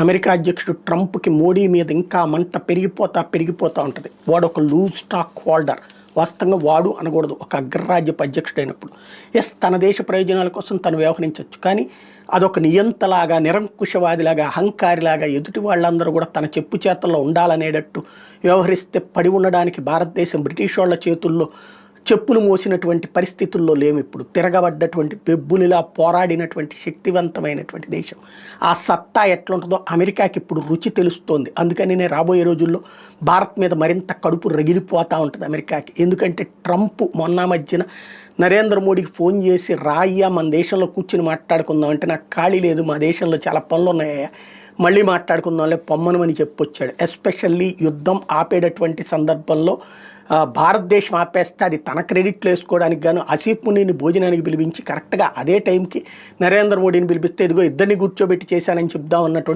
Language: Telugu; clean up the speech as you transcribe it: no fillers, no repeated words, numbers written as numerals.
అమెరికా అధ్యక్షుడు ట్రంప్కి మోడీ మీద ఇంకా మంట పెరిగిపోతా ఉంటుంది. వాడు ఒక లూజ్ స్టాక్ హోల్డర్. వాస్తవంగా వాడు అనకూడదు, ఒక అగ్రరాజ్యపు అధ్యక్షుడైనప్పుడు తన దేశ ప్రయోజనాల కోసం తను వ్యవహరించవచ్చు. కానీ అదొక నియంతలాగా, నిరంకుశవాదిలాగా, అహంకారిలాగా ఎదుటి వాళ్ళందరూ కూడా తన చెప్పు చేతల్లో ఉండాలనేటట్టు వ్యవహరిస్తే పడి ఉండడానికి భారతదేశం బ్రిటిష్ వాళ్ళ చేతుల్లో చెప్పులు మోసినటువంటి పరిస్థితుల్లో లేము. ఇప్పుడు తిరగబడ్డటువంటి బెబ్బులిలా పోరాడినటువంటి శక్తివంతమైనటువంటి దేశం. ఆ సత్తా ఎట్లుంటుందో అమెరికాకి ఇప్పుడు రుచి తెలుస్తోంది. అందుకని నేను రాబోయే రోజుల్లో భారత్ మీద మరింత కడుపు రగిలిపోతూ ఉంటుంది అమెరికాకి. ఎందుకంటే ట్రంప్ మొన్న మధ్యన నరేంద్ర మోడీకి ఫోన్ చేసి, రాయ్యా మన దేశంలో కూర్చుని మాట్లాడుకుందాం అంటే, నాకు ఖాళీ లేదు, మా దేశంలో చాలా పనులు ఉన్నాయా, మళ్ళీ మాట్లాడుకుందాంలే పొమ్మనమని చెప్పొచ్చాడు. ఎస్పెషల్లీ యుద్ధం ఆపేటటువంటి సందర్భంలో భారతదేశం ఆపేస్తే అది తన క్రెడిట్లు వేసుకోవడానికి గాను ఆసిఫ్ మునీని భోజనానికి పిలిపించి కరెక్ట్గా అదే టైంకి నరేంద్ర మోడీని పిలిపిస్తే ఇదిగో ఇద్దరిని కూర్చోబెట్టి చేశానని చెప్దాం అన్నటువంటి